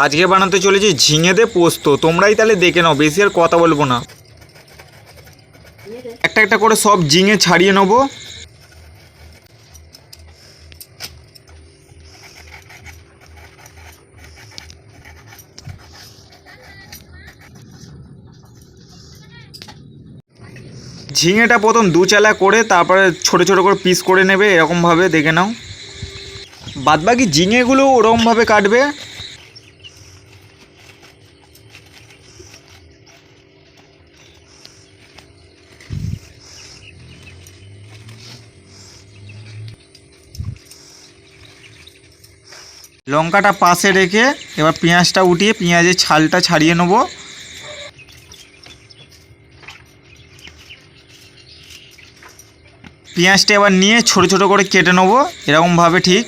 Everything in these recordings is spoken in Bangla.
আজকে বানাতে চলেছি ঝিঙে দিয়ে পোস্ত। তোমরাই তাহলে দেখে নাও, বেশি আর কথা বলবো না। একটা একটা করে সব ঝিঙে ছাড়িয়ে নেবো। ঝিঙেটা প্রথম দু চালা করে তারপরে ছোট ছোট করে পিস করে নেবে, এরকমভাবে দেখে নাও। বাদবাকি ঝিঙেগুলো ওরকমভাবে কাটবে। লঙ্কাটা পাশে রেখে এবার পেঁয়াজটা উঠিয়ে পেঁয়াজের ছালটা ছাড়িয়ে নেব। পেঁয়াজটা এবার নিয়ে ছোট ছোট করে কেটে নেব এরকমভাবে, ঠিক।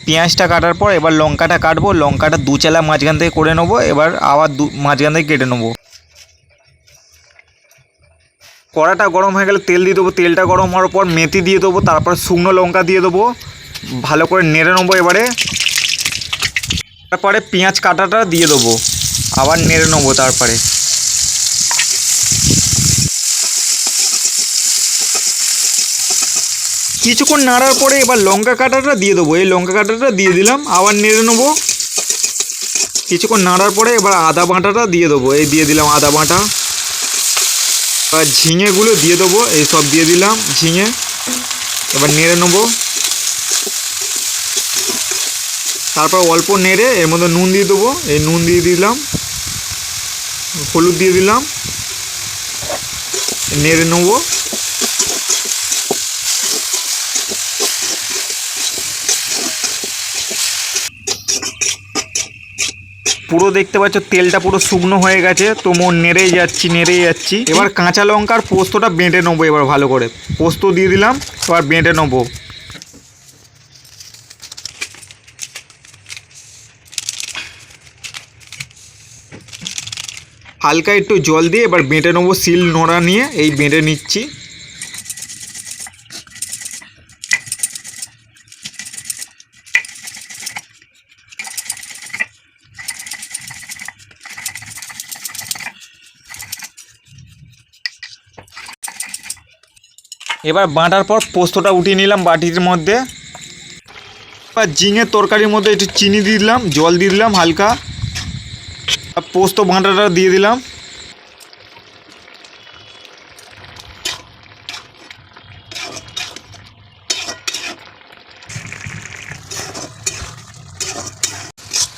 পেঁয়াজটা কাটার পর এবার লঙ্কাটা কাটবো। লঙ্কাটা দু চালা মাঝখান থেকে করে নেবো, এবার আবার মাঝখান থেকে কেটে নেবো। কড়াটা গরম হয়ে গেলে তেল দিয়ে দেবো। তেলটা গরম হওয়ার পর মেথি দিয়ে দেবো, তারপর শুকনো লঙ্কা দিয়ে দেবো, ভালো করে নেড়ে নেবো। তারপরে পেঁয়াজ কাটাটা দিয়ে দেবো, আবার নেড়ে নেবো। তারপরে কিছুক্ষণ নাড়ার পরে এবার লঙ্কা কাটাটা দিয়ে দেবো। এই লঙ্কা কাটাটা দিয়ে দিলাম, আবার নেড়ে নেবো। কিছুক্ষণ নাড়ার পরে এবার আদা বাটাটা দিয়ে দেবো। এই দিয়ে দিলাম আদা বাটা। এবার ঝিঙেগুলো দিয়ে দেবো, এই সব দিয়ে দিলাম ঝিঙে। এবার নেড়ে নেবো। তারপর অল্প নেড়ে এর মধ্যে নুন দিয়ে দেবো। এই নুন দিয়ে দিলাম, হলুদ দিয়ে দিলাম, নেড়ে নেবো। পুরো দেখতে পাচ্ছ তেলটা পুরো শুকনো হয়ে গেছে, তো নেড়েই যাচ্ছি। এবার কাঁচা লঙ্কার পোস্তটা বেটে নেবো। এবার ভালো করে পোস্ত দিয়ে দিলাম, এবার বেটে নেবো। হালকা একটু জল দিয়ে এবার বেটে নেবো। শিল নোড়া নিয়ে এই বেটে নিচ্ছি। এবার বাটার পর পোস্তটা উঠিয়ে নিলাম বাটির মধ্যে। এবার ঝিঙের তরকারির মধ্যে একটু চিনি দিয়ে দিলাম, জল দিয়ে দিলাম হালকা, পোস্ত বাটাটা দিয়ে দিলাম।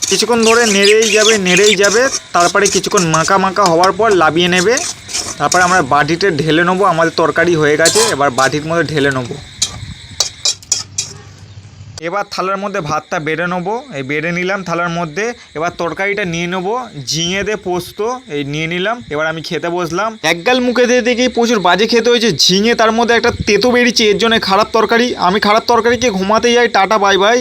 কিছুক্ষণ ধরে নেড়েই যাবে। তারপরে কিছুক্ষণ মাখা মাখা হওয়ার পর নামিয়ে নেবে। তারপরে আমরা বাটিতে ঢেলে নেবো। আমাদের তরকারি হয়ে গেছে, এবার বাটির মধ্যে ঢেলে নেবো। এবার থালার মধ্যে ভাতটা বেড়ে নেবো। এই বেড়ে নিলাম থালার মধ্যে। এবার তরকারিটা নিয়ে নেবো, ঝিঙে দিয়ে পোস্ত এই নিয়ে নিলাম। এবার আমি খেতে বসলাম। একগাল মুখে দিয়ে দেখি প্রচুর বাজে খেতে হয়েছে। ঝিঙে তার মধ্যে একটা তেতো বেরিয়েছে, এর জন্য খারাপ তরকারি। আমি খারাপ তরকারিকে ঘুমাতে যাই। Tata, bye bye.